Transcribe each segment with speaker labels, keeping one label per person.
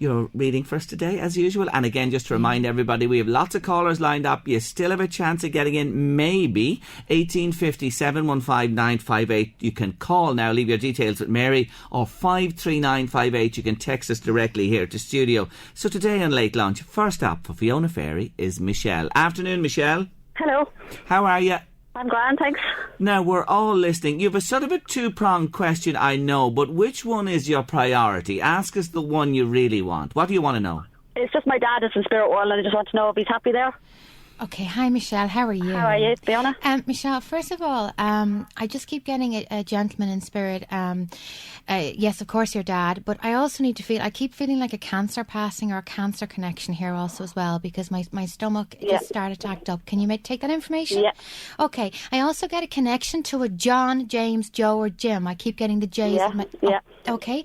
Speaker 1: your reading for us today, as usual. And again, just to remind everybody, we have lots of callers lined up. You still have a chance of getting in, maybe. 1850 715 958. You can call now, leave your details with Mary, or 53958. You can text us directly here to studio. So today on Late Lunch, first up for Fiona Faery is Michelle. Afternoon, Michelle.
Speaker 2: Hello.
Speaker 1: How are you?
Speaker 2: I'm grand, thanks.
Speaker 1: Now, we're all listening. You have a sort of a two-pronged question, I know, but which one is your priority? Ask us the one you really want. What do you want to know?
Speaker 2: It's just my dad is in spirit world and I just want to know if he's happy there.
Speaker 3: Okay, hi Michelle, how are you?
Speaker 2: How are you, Fiona?
Speaker 3: Michelle, first of all, I just keep getting a gentleman in spirit. Yes, of course, your dad, but I also need to I keep feeling like a cancer passing or a cancer connection here also as well, because my stomach just started to act up. Can you take that information?
Speaker 2: Yeah.
Speaker 3: Okay, I also get a connection to a John, James, Joe or Jim. I keep getting the J's. Okay.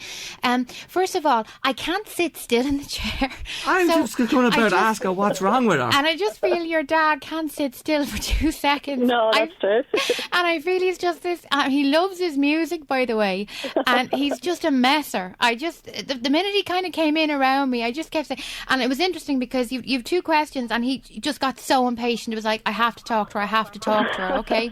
Speaker 3: First of all, I can't sit still in the chair.
Speaker 1: I'm just going about to ask her what's wrong with her.
Speaker 3: And I just feel your dad can't sit still for 2 seconds.
Speaker 2: No, that's true.
Speaker 3: And I feel he's just this... he loves his music, by the way. And he's just a messer. The minute he kind of came in around me, I just kept saying... And it was interesting because you've two questions and he just got so impatient. It was like, I have to talk to her, okay?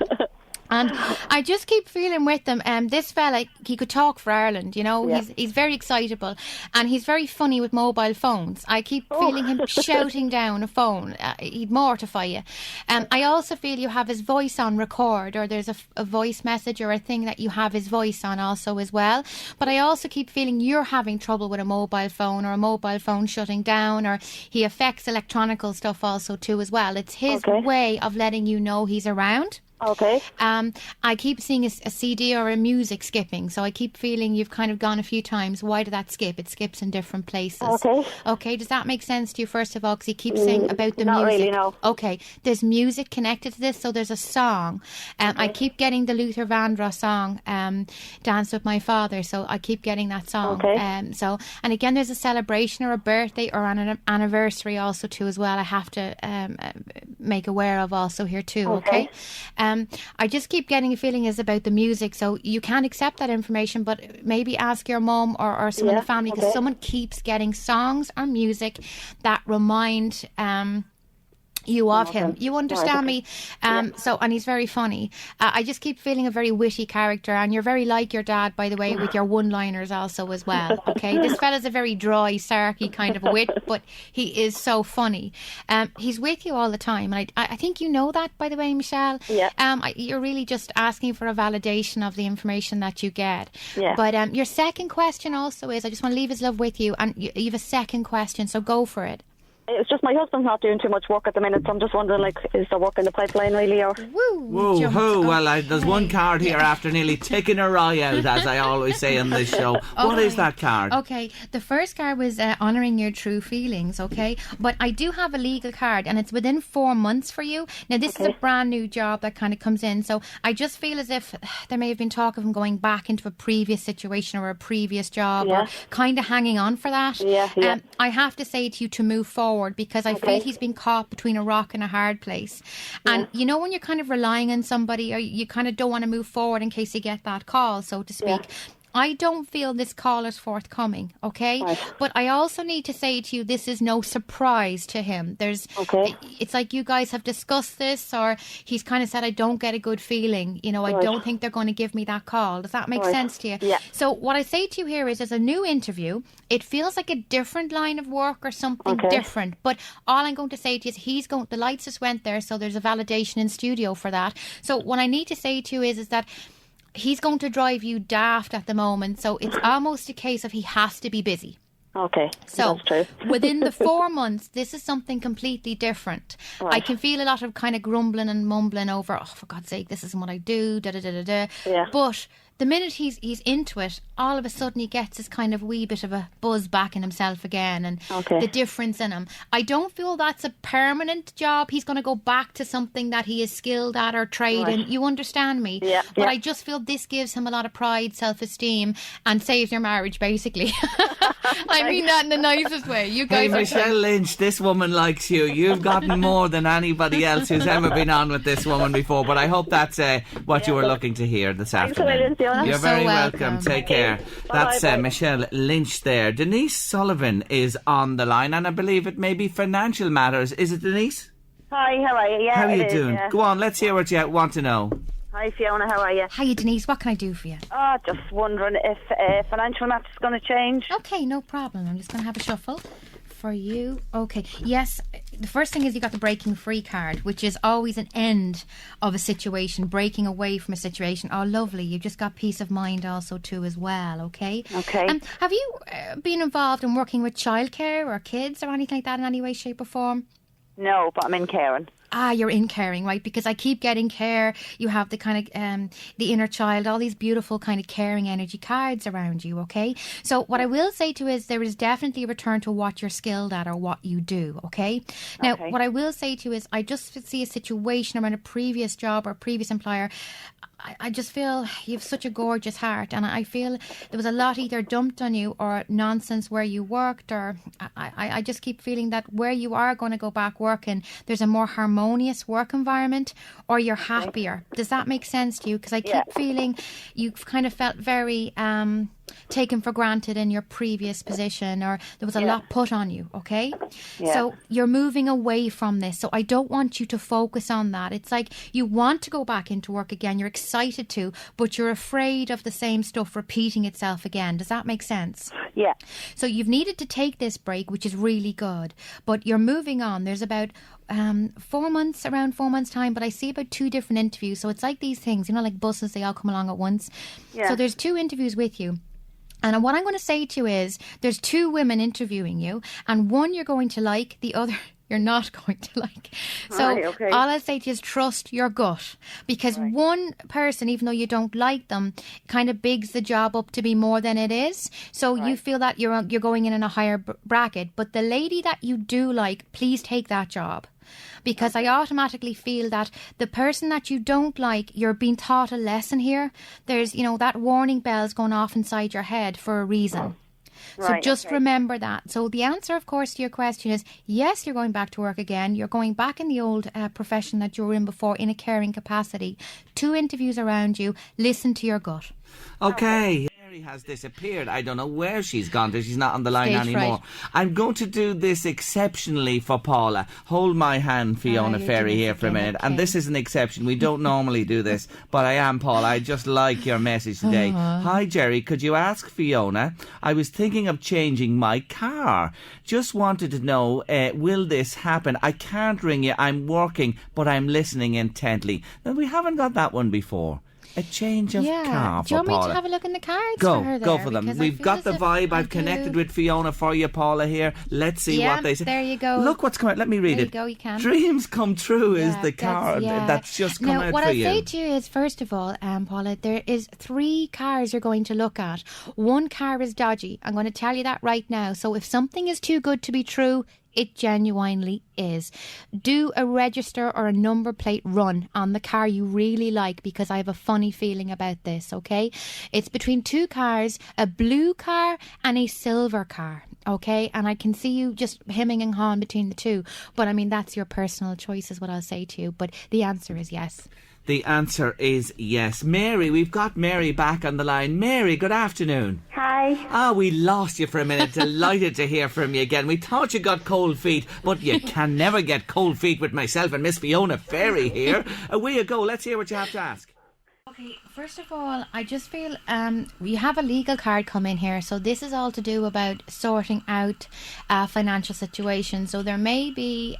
Speaker 3: And I just keep feeling with him. This fella, he could talk for Ireland, you know. Yeah. He's very excitable and he's very funny with mobile phones. I keep feeling him shouting down a phone. He'd mortify you. I also feel you have his voice on record, or there's a voice message or a thing that you have his voice on also as well. But I also keep feeling you're having trouble with a mobile phone, or a mobile phone shutting down, or he affects electronical stuff also too as well. It's his way of letting you know he's around.
Speaker 2: Okay.
Speaker 3: I keep seeing a CD or a music skipping, so I keep feeling you've kind of gone a few times. Why did that skip? It skips in different places. Okay, does that make sense to you, first of all? Because you keep saying about the
Speaker 2: not
Speaker 3: music.
Speaker 2: Really, no.
Speaker 3: Okay, there's music connected to this, so there's a song. I keep getting the Luther Vandross song, Dance With My Father, so I keep getting that song. And again, there's a celebration or a birthday or an anniversary also too as well. I have to make aware of also here too, okay? I just keep getting a feeling is about the music, so you can accept that information, but maybe ask your mum or some of the family, because someone keeps getting songs or music that remind you of him. You understand me? So, and he's very funny. I just keep feeling a very witty character, and you're very like your dad, by the way, with your one-liners also as well. Okay, this fella's a very dry, sarky kind of a wit, but he is so funny. He's with you all the time, and I think you know that, by the way, Michelle. You're really just asking for a validation of the information that you get. But your second question also is, I just want to leave his love with you, and you have a second question, so go for it.
Speaker 2: It's just my husband's not doing too much work at the minute, so I'm just wondering, is there work in the pipeline really? Or
Speaker 1: Well, there's one card here after nearly taking a eye out, as I always say on this show. What is that card?
Speaker 3: Okay, the first card was honouring your true feelings, okay? But I do have a legal card, and it's within 4 months for you. Now, this is a brand new job that kind of comes in, so I just feel as if there may have been talk of him going back into a previous situation or a previous job, or kind of hanging on for that. I have to say to you to move forward, because I feel he's been caught between a rock and a hard place. And you know when you're kind of relying on somebody, or you kind of don't want to move forward in case you get that call, so to speak. I don't feel this call is forthcoming, okay? But I also need to say to you, this is no surprise to him. It's like you guys have discussed this, or he's kind of said, I don't get a good feeling. You know, I don't think they're going to give me that call. Does that make sense to you? So what I say to you here is, there's a new interview. It feels like a different line of work or something different. But all I'm going to say to you is, the lights just went there, so there's a validation in studio for that. So what I need to say to you is that he's going to drive you daft at the moment, so it's almost a case of he has to be busy.
Speaker 2: Okay,
Speaker 3: so
Speaker 2: that's true.
Speaker 3: within the 4 months, this is something completely different. I can feel a lot of kind of grumbling and mumbling over, for God's sake, this isn't what I do, But the minute he's into it, all of a sudden he gets this kind of wee bit of a buzz back in himself again, and the difference in him. I don't feel that's a permanent job. He's going to go back to something that he is skilled at or trained in. You understand me? But I just feel this gives him a lot of pride, self-esteem, and saves your marriage, basically. I mean that in the nicest way. You guys
Speaker 1: Michelle Lynch, this woman likes you. You've gotten more than anybody else who's ever been on with this woman before, but I hope that's what you were looking to hear this afternoon.
Speaker 2: Fiona.
Speaker 1: You're
Speaker 3: so
Speaker 1: very
Speaker 3: welcome.
Speaker 1: welcome. Take care.
Speaker 2: Bye-bye.
Speaker 1: That's Michelle Lynch there. Denise Sullivan is on the line, and I believe it may be financial matters. Is it, Denise?
Speaker 2: Hi, how are you? Yeah,
Speaker 1: How are
Speaker 2: it
Speaker 1: you
Speaker 2: is,
Speaker 1: doing?
Speaker 2: yeah.
Speaker 1: Go on, let's hear what you want to know.
Speaker 2: Hi, Fiona, how are you?
Speaker 3: Hiya, Denise. What can I do for you?
Speaker 2: Just wondering if financial matters is going to change.
Speaker 3: Okay, no problem. I'm just going to have a shuffle for you. Okay. Yes, the first thing is you got the breaking free card, which is always an end of a situation, breaking away from a situation. Oh, lovely. You've just got peace of mind also too as well, okay?
Speaker 2: Okay.
Speaker 3: Have you been involved in working with childcare or kids or anything like that in any way, shape or form?
Speaker 2: No, but I'm in caring.
Speaker 3: You're in caring, right? Because I keep getting care. You have the kind of the inner child, all these beautiful kind of caring energy cards around you, okay? So what I will say to you is there is definitely a return to what you're skilled at or what you do, okay? Now, what I will say to you is I just see a situation around a previous job or previous employer. I just feel you have such a gorgeous heart, and I feel there was a lot either dumped on you or nonsense where you worked, or I just keep feeling that where you are going to go back working, there's a more harmonious work environment, or you're happier. Does that make sense to you? Because I keep feeling you've kind of felt very taken for granted in your previous position, or there was a lot put on you, okay? So you're moving away from this. So I don't want you to focus on that. It's like you want to go back into work again. You're excited to, but you're afraid of the same stuff repeating itself again. Does that make sense?
Speaker 2: Yeah.
Speaker 3: So you've needed to take this break, which is really good, but you're moving on. There's about around 4 months time, but I see about 2 different interviews. So it's like these things, like buses, they all come along at once. So there's 2 interviews with you. And what I'm going to say to you is there's 2 women interviewing you, and one you're going to like, the other you're not going to like. So all I'll say to you is trust your gut, because one person, even though you don't like them, kind of bigs the job up to be more than it is. So you feel that you're going in a higher bracket. But the lady that you do like, please take that job. Because I automatically feel that the person that you don't like, you're being taught a lesson here. There's, that warning bell's going off inside your head for a reason. So just remember that. So the answer, of course, to your question is yes, you're going back to work again. You're going back in the old profession that you were in before in a caring capacity. 2 interviews around you. Listen to your gut.
Speaker 1: Okay. Mary has disappeared. I don't know where she's gone to. She's not on the line anymore. I'm going to do this exceptionally for Paula. Hold my hand, Fiona Faery, here for a minute. And this is an exception. We don't normally do this, but I am, Paula. I just like your message today. Hi, Jerry. Could you ask Fiona? I was thinking of changing my car. Just wanted to know, will this happen? I can't ring you. I'm working, but I'm listening intently. Now, we haven't got that one before. A change of car for Paula.
Speaker 3: Do you want me to have a look in the cards for her there?
Speaker 1: Go for them. We've got the vibe. I've connected with Fiona for you, Paula, here. Let's see what they say.
Speaker 3: There you go.
Speaker 1: Look what's coming out. Let me read it.
Speaker 3: There you go, you can.
Speaker 1: Dreams come true is the card that's just come out for you.
Speaker 3: Now, what I say to you is, first of all, Paula, there is 3 cars you're going to look at. 1 car is dodgy. I'm going to tell you that right now. So if something is too good to be true, it genuinely is. Do a register or a number plate run on the car you really like, because I have a funny feeling about this, okay? It's between 2 cars, a blue car and a silver car, okay? And I can see you just hemming and hawing between the 2. But I mean, that's your personal choice is what I'll say to you. But the answer is yes.
Speaker 1: The answer is yes. Mary, we've got Mary back on the line. Mary, good afternoon.
Speaker 2: Hi.
Speaker 1: We lost you for a minute. Delighted to hear from you again. We thought you got cold feet, but you can never get cold feet with myself and Miss Fiona Faery here. Away you go. Let's hear what you have to ask.
Speaker 3: Okay, first of all, I just feel you have a legal card come in here. So this is all to do about sorting out financial situations. So there may be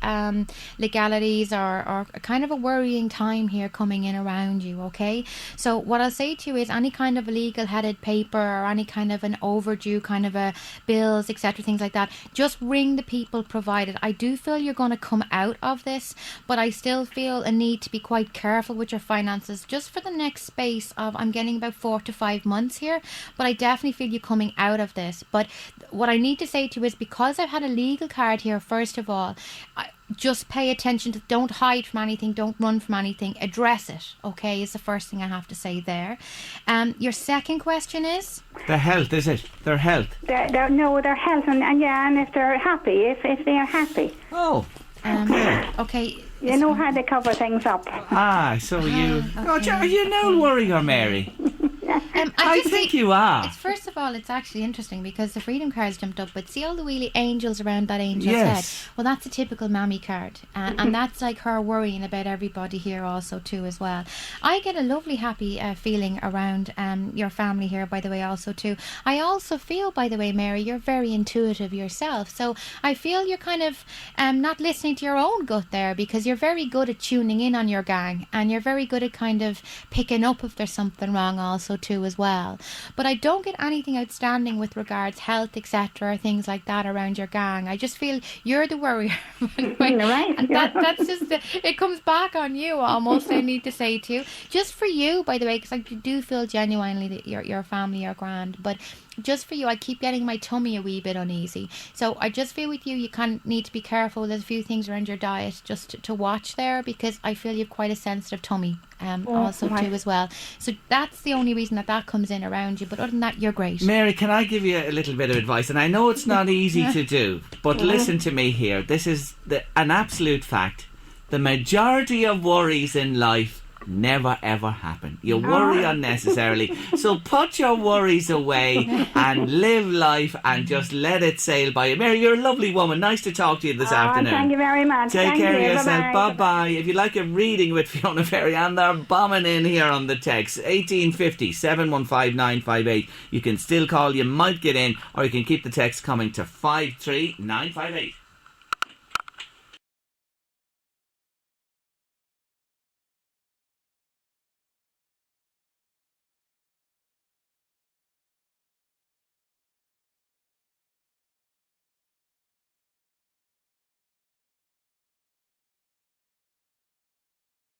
Speaker 3: legalities or kind of a worrying time here coming in around you, okay? So what I'll say to you is any kind of a legal-headed paper or any kind of an overdue kind of a bills, etc., things like that, just ring the people provided. I do feel you're going to come out of this, but I still feel a need to be quite careful with your finances just for the next space of, I'm getting about 4 to 5 months here, but I definitely feel you coming out of this. But what I need to say to you is, because I've had a legal card here, first of all, just pay attention to, don't hide from anything, don't run from anything, address it, okay, is the first thing I have to say there. Your second question is?
Speaker 1: Their health, is it? Their health?
Speaker 4: Their health, and if they're happy, if they are happy.
Speaker 1: Oh,
Speaker 3: okay.
Speaker 4: You know how they cover things up.
Speaker 1: So you... Okay. Oh, you no worry, Mary. I think you are.
Speaker 3: First of all, it's actually interesting because the Freedom card's jumped up, but see all the wheelie angels around that angel's head? Well, that's a typical mammy card. And that's like her worrying about everybody here also too as well. I get a lovely happy feeling around your family here, by the way, also too. I also feel, by the way, Mary, you're very intuitive yourself. So I feel you're kind of not listening to your own gut there, because you're very good at tuning in on your gang, and you're very good at kind of picking up if there's something wrong also too as well. But I don't get anything outstanding with regards health, etc., things like that around your gang. I just feel you're the worrier.
Speaker 4: Right.
Speaker 3: And that's just it comes back on you almost. I need to say to you, just for you, by the way, because I do feel genuinely that your family are grand, but just for you, I keep getting my tummy a wee bit uneasy. So I just feel with you kind of need to be careful. There's a few things around your diet just to watch there, because I feel you've quite a sensitive tummy also too as well. So that's the only reason that comes in around you. But other than that, you're great.
Speaker 1: Mary, can I give you a little bit of advice? And I know it's not easy to do, but listen to me here. This is an absolute fact. The majority of worries in life never ever happen. You worry unnecessarily. So put your worries away and live life and just let it sail by you. Mary, you're a lovely woman. Nice to talk to you this afternoon.
Speaker 4: Thank you very much.
Speaker 1: Take care of yourself.
Speaker 4: Bye-bye.
Speaker 1: Bye-bye. If you'd like a reading with Fiona Faery, and they're bombing in here on the text, 1850 715 958. You can still call. You might get in, or you can keep the text coming to 53958.